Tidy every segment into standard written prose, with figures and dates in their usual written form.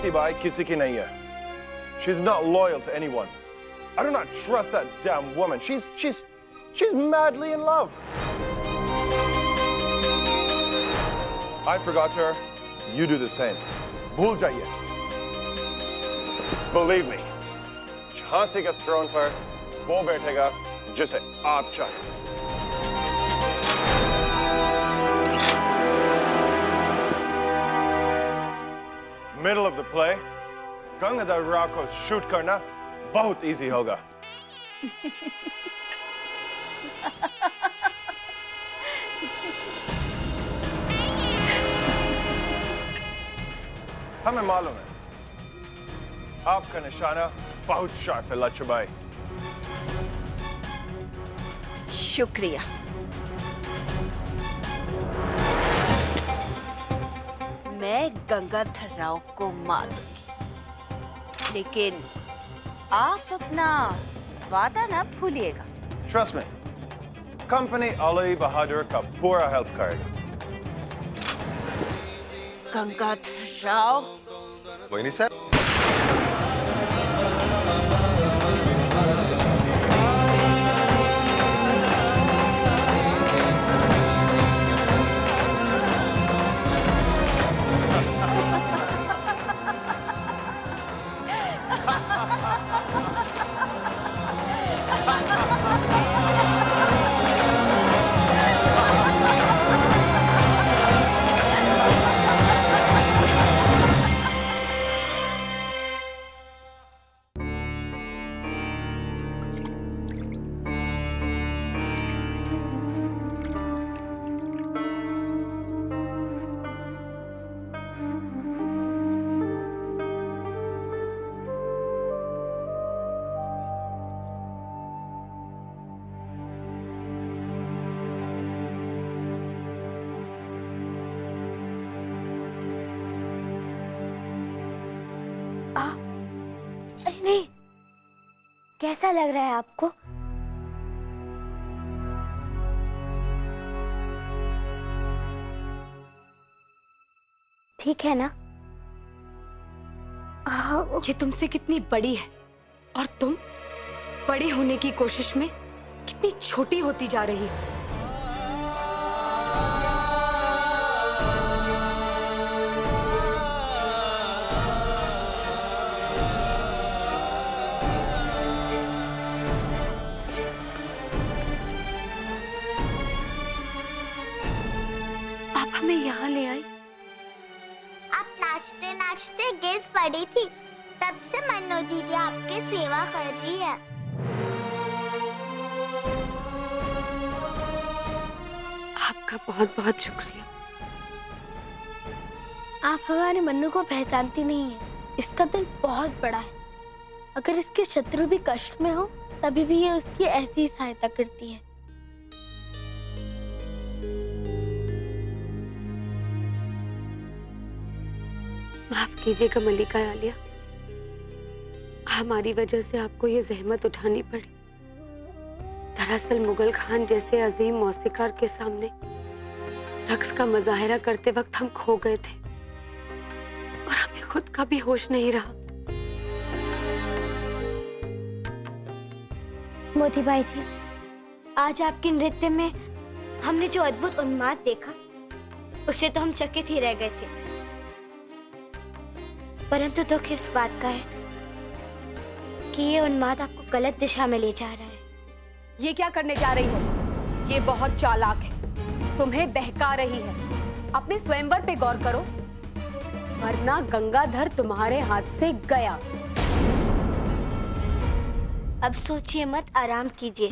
Motibai kisi ki nahi hai. She's not loyal to anyone. I do not trust that damn woman. She's madly in love. I forgot her. You do the same. Bhul jaiye. Believe me, Jhansi के throne पर वो बैठेगा जिसे आप चाहें. Middle of the play, Gangadhar Rao को shoot करना बहुत easy होगा. हमें मालूम है आपका निशाना बहुत शार्प है लच्छूभाई. शुक्रिया. मैं गंगाधर राव को मार दूंगी, लेकिन आप अपना वादा ना भूलिएगा. Trust me, कंपनी अली बहादुर का पूरा हेल्प करेगा. गंगाधर राव. वही सर. अरे नहीं, कैसा लग रहा है आपको? ठीक है ना? ये तुमसे कितनी बड़ी है और तुम बड़ी होने की कोशिश में कितनी छोटी होती जा रही हो. आप हमें यहाँ ले आए. आप नाचते नाचते गिर पड़ी थी, तब से मन्नू दीदी आपकी सेवा कर रही है. आपका बहुत बहुत शुक्रिया. आप हमारे मन्नू को पहचानती नहीं है. इसका दिल बहुत बड़ा है. अगर इसके शत्रु भी कष्ट में हो, तभी भी ये उसकी ऐसी सहायता करती है. माफ कीजिएगा मल्लिका आलिया, हमारी वजह से आपको ये जहमत उठानी पड़ी. दरअसल मुगल खान जैसे अजीम मौसीकार के सामने रक्स का मुजाहिरा करते वक्त हम खो गए थे और हमें खुद का भी होश नहीं रहा. मोतीबाई जी, आज आपके नृत्य में हमने जो अद्भुत उन्माद देखा, उससे तो हम चकित ही रह गए थे. परंतु दुख इस बात का है कि ये उन्माद आपको गलत दिशा में ले जा रहा है. ये क्या करने जा रही हो? ये बहुत चालाक है, तुम्हें बहका रही है. अपने स्वयंवर पे गौर करो, वरना गंगाधर तुम्हारे हाथ से गया. अब सोचिए मत, आराम कीजिए.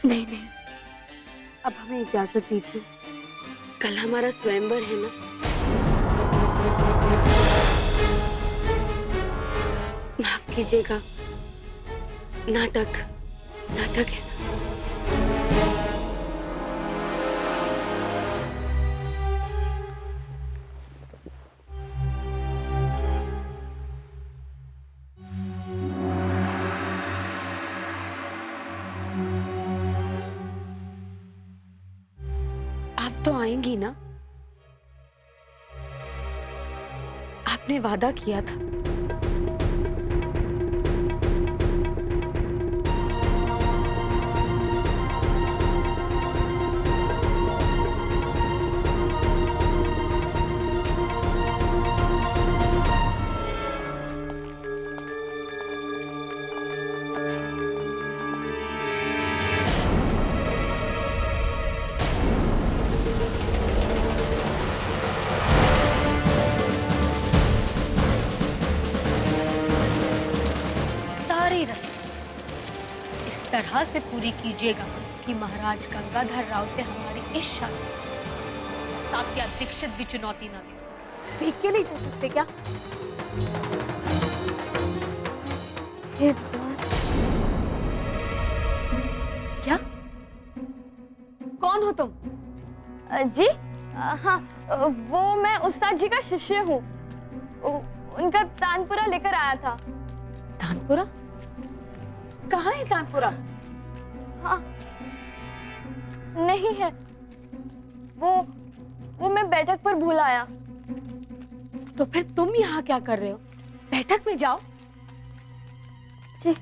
नहीं नहीं, अब हमें इजाजत दीजिए. कल हमारा स्वयंवर है ना. माफ कीजिएगा, नाटक नाटक है ना. आप तो आएंगी ना? आपने वादा किया था। इस तरह से पूरी कीजिएगा कि महाराज गंगाधर राव से हमारी इस शादी तात्या दीक्षित भी चुनौती ना दे सके। भीख के नहीं चल सकते क्या? हे भगवान, क्या? कौन हो तुम? जी हाँ, वो मैं उस्ताद जी का शिष्य हूँ। उनका तानपुरा लेकर आया था। तानपुरा? कहाँ है तानपुरा? हाँ, नहीं है। वो मैं बैठक पर भूल आया। तो फिर तुम यहाँ क्या कर रहे हो? बैठक में जाओ। जी।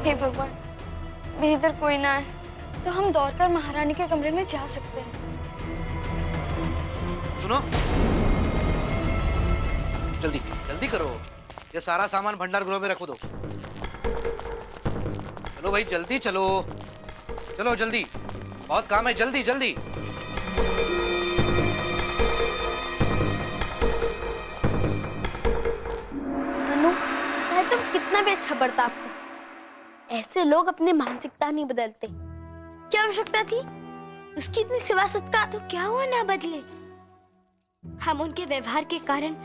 हे भगवान, भीतर कोई ना है तो हम दौड़कर महारानी के कमरे में जा सकते हैं। सुनो, जल्दी जल्दी करो, ये सारा सामान भंडार गृह में रखो दो। चलो भाई जल्दी चलो, चलो जल्दी, बहुत काम है, जल्दी जल्दी। मनु, चाहे तुम कितना भी अच्छा बर्ताव करो, ऐसे लोग अपनी मानसिकता नहीं बदलते। क्या आवश्यकता थी उसकी इतनी सेवा सत्कार? तो क्या हुआ ना बदले? हम उनके व्यवहार के कारण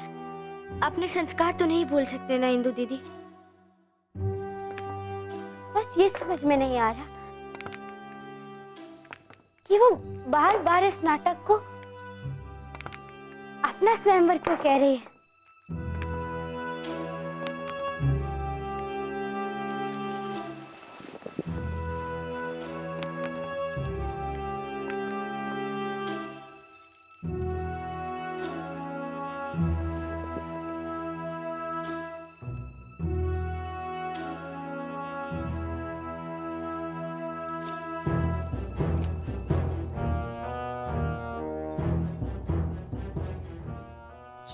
अपने संस्कार तो नहीं भूल सकते ना इंदु दीदी। बस ये समझ में नहीं आ रहा कि वो बार बार इस नाटक को अपना स्वयंवर क्यों कह रही है।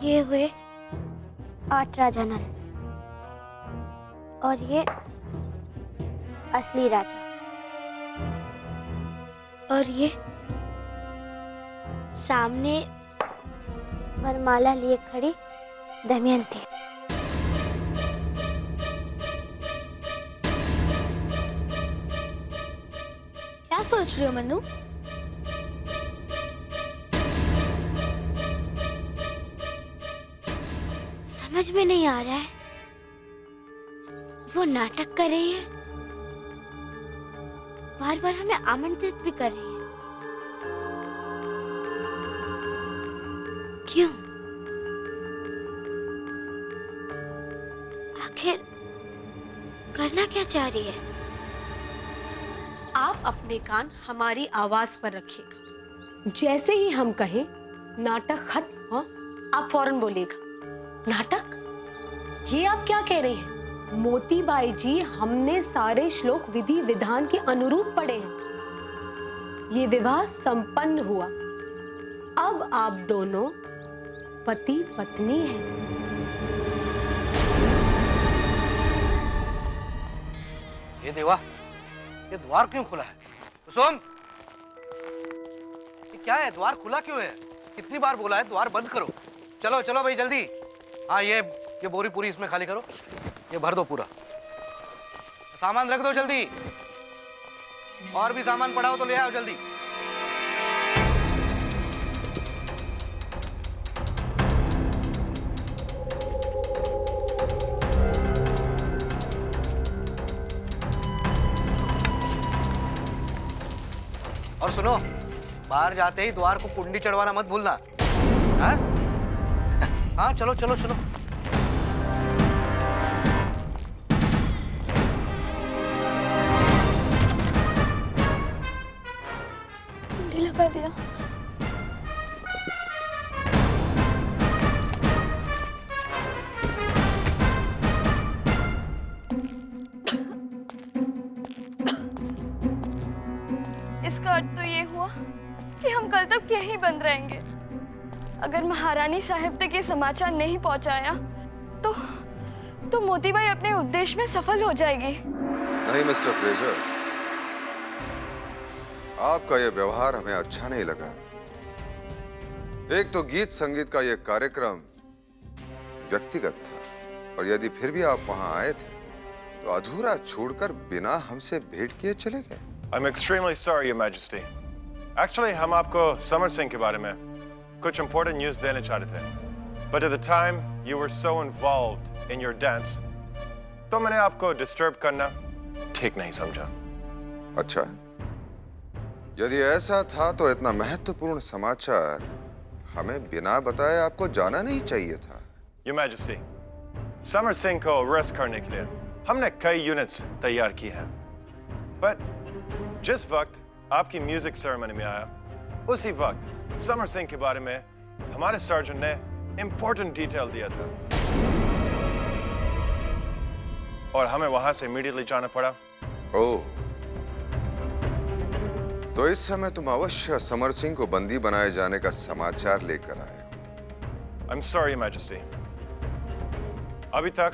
ये हुए 8 राजा नल और ये असली राजा, और ये सामने वरमाला लिए खड़ी दमयंती। क्या सोच रही हो मनु? समझ में नहीं आ रहा है। वो नाटक कर रही है, बार बार हमें आमंत्रित भी कर रही है। क्यों? आखिर करना क्या चाह रही है? आप अपने कान हमारी आवाज पर रखिएगा। जैसे ही हम कहें नाटक खत्म हो, आप फौरन बोलिएगा नाटक। ये आप क्या कह रही हैं? मोतीबाई जी, हमने सारे श्लोक विधि विधान के अनुरूप पढ़े हैं। ये विवाह संपन्न हुआ, अब आप दोनों पति पत्नी हैं। ये देवा, ये द्वार क्यों खुला है? कुसुम, ये क्या है? द्वार खुला क्यों है? कितनी बार बोला है द्वार बंद करो। चलो चलो भाई जल्दी। हाँ, ये बोरी पूरी इसमें खाली करो, ये भर दो पूरा। सामान रख दो जल्दी, और भी सामान पड़ा हो तो ले आओ जल्दी। और सुनो, बाहर जाते ही द्वार को कुंडी चढ़वाना मत भूलना। हाँ हाँ, चलो चलो चलो। कुंडी लगा दिया। इसका अर्थ तो ये हुआ कि हम कल तक यहीं बंद रहेंगे। अगर महारानी साहब तक ये समाचार नहीं पहुंचाया तो मोतीबाई अपने उद्देश्य में सफल हो जाएगी। नहीं मिस्टर फ्रेजर, आपका यह व्यवहार हमें अच्छा नहीं लगा। एक तो गीत संगीत का यह कार्यक्रम व्यक्तिगत था, और यदि फिर भी आप वहां आए थे तो अधूरा छोड़कर बिना हमसे भेंट किए चले गए। I'm extremely sorry, Your Majesty. Actually, हम आपको समर सिंह के बारे में कुछ important news देने चाहते थे. But at the time, you were so involved in your dance, तो मैंने आपको disturb करना ठीक नहीं समझा. अच्छा, यदि ऐसा था तो इतना महत्वपूर्ण समाचार हमें बिना बताए आपको जाना नहीं चाहिए था। Your Majesty, समर सिंह को arrest करने के लिए हमने कई units तैयार की हैं. But जिस वक्त आपकी म्यूजिक सेरेमनी में आया, उसी वक्त समर सिंह के बारे में हमारे सर्जन ने इंपॉर्टेंट डिटेल दिया था, और हमें वहां से इमीडिएटली जाना पड़ा। ओह, तो इस समय तुम अवश्य समर सिंह को बंदी बनाए जाने का समाचार लेकर आए हो। I'm sorry, Your Majesty. अभी तक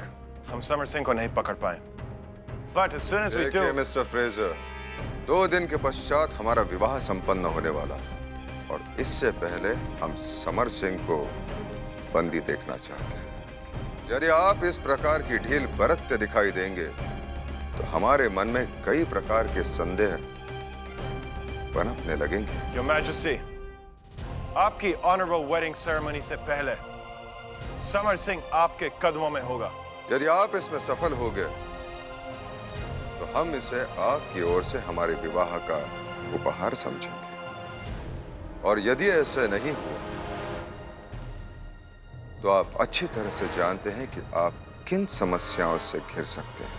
हम समर सिंह को नहीं पकड़ पाए। But as soon as we do, देखिए मिस्टर फ्रेजर, 2 दिन के पश्चात हमारा विवाह संपन्न होने वाला, और इससे पहले हम समर सिंह को बंदी देखना चाहते हैं। यदि आप इस प्रकार की ढील बरतते दिखाई देंगे तो हमारे मन में कई प्रकार के संदेह पनपने लगेंगे। Your Majesty, आपकी ऑनरेबल वेडिंग सेरेमनी से पहले समर सिंह आपके कदमों में होगा। यदि आप इसमें सफल हो गए तो हम इसे आपकी ओर से हमारे विवाह का उपहार समझेंगे, और यदि ऐसा नहीं हुआ तो आप अच्छी तरह से जानते हैं कि आप किन समस्याओं से घिर सकते हैं।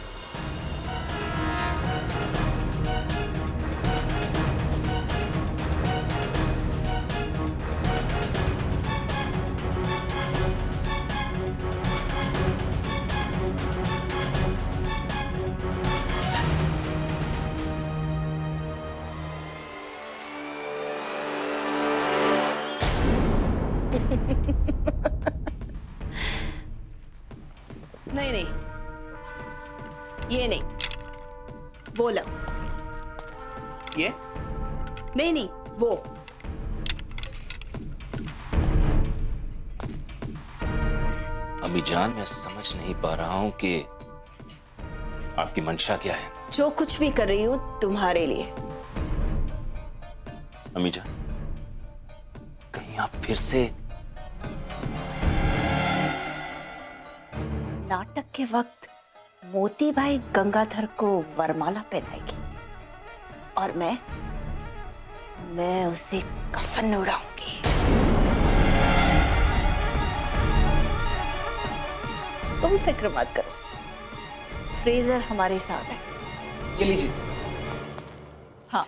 नहीं नहीं, ये नहीं, वो लो। ये नहीं नहीं, वो। अम्मी जान, मैं समझ नहीं पा रहा हूं कि आपकी मंशा क्या है। जो कुछ भी कर रही हूँ तुम्हारे लिए। अम्मी जान, कहीं आप फिर से नाटक के वक्त मोतीबाई गंगाधर को वरमाला पहनाएगी, और मैं उसे कफन उड़ाऊंगी। तुम फिक्र मत करो, फ्रेजर हमारे साथ है। ये लीजिए। हाँ,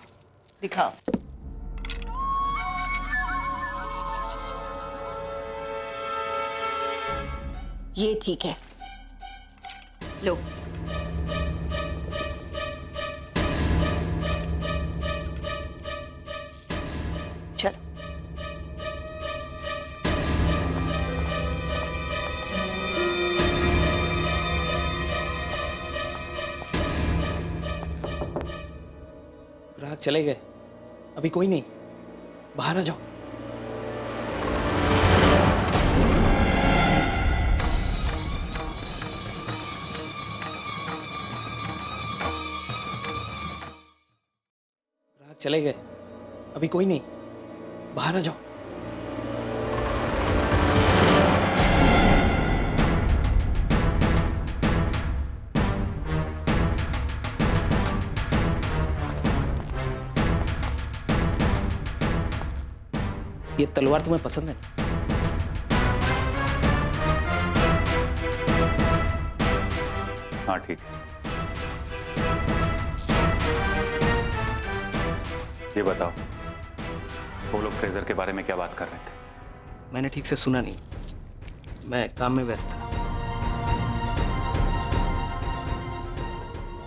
दिखाओ। ये ठीक है, लो। चलो। ग्राहक चले गए, अभी कोई नहीं, बाहर आ जाओ। चले गए, अभी कोई नहीं, बाहर आ जाओ। ये तलवार तुम्हें पसंद है? हाँ ठीक है। ये बताओ, वो लोग फ्रेजर के बारे में क्या बात कर रहे थे? मैंने ठीक से सुना नहीं, मैं काम में व्यस्त था।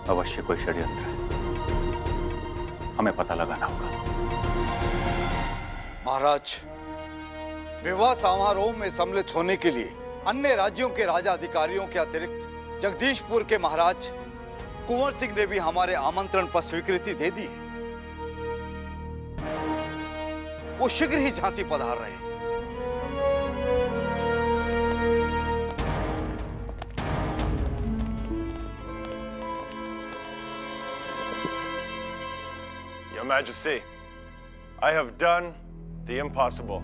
अवश्य कोई षड्यंत्र है, हमें पता लगाना होगा। महाराज, विवाह समारोह में सम्मिलित होने के लिए अन्य राज्यों के राजा अधिकारियों के अतिरिक्त जगदीशपुर के महाराज कुंवर सिंह ने भी हमारे आमंत्रण पर स्वीकृति दे दी है। वो शीघ्र ही झांसी पधार रहे हैं। Your Majesty, I have done the impossible.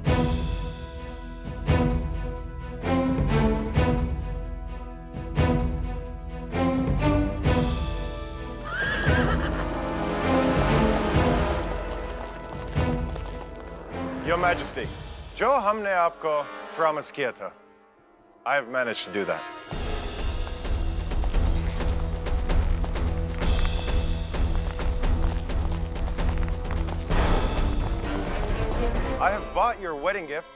Your Majesty, जो हमने आपको प्रॉमिस किया था, I have managed to do that. I have bought your wedding gift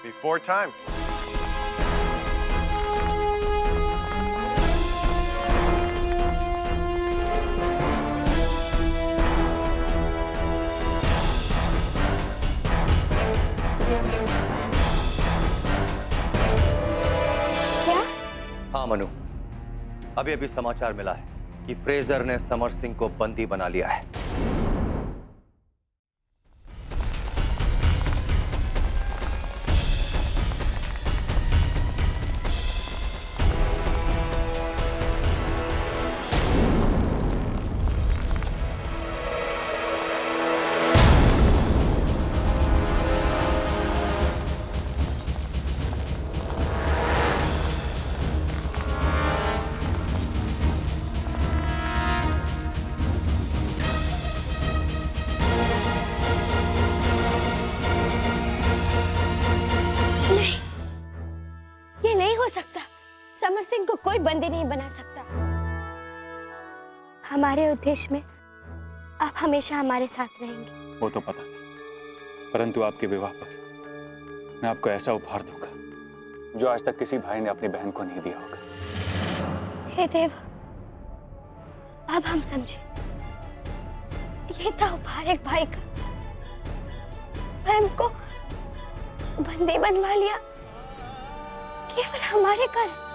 before time. हाँ मनु, अभी अभी समाचार मिला है कि फ्रेजर ने समर सिंह को बंदी बना लिया है। सकता, समर सिंह को कोई बंदी नहीं बना सकता। हमारे उद्देश्य में आप हमेशा हमारे साथ रहेंगे। वो तो पता नहीं, परंतु आपके विवाह पर मैं आपको ऐसा उपहार दूंगा जो आज तक किसी भाई ने अपनी बहन को नहीं दिया होगा। हे देव, अब हम समझे, ये था उपहार एक भाई का, स्वयं को बंदी बनवा लिया केवल हमारे कारण।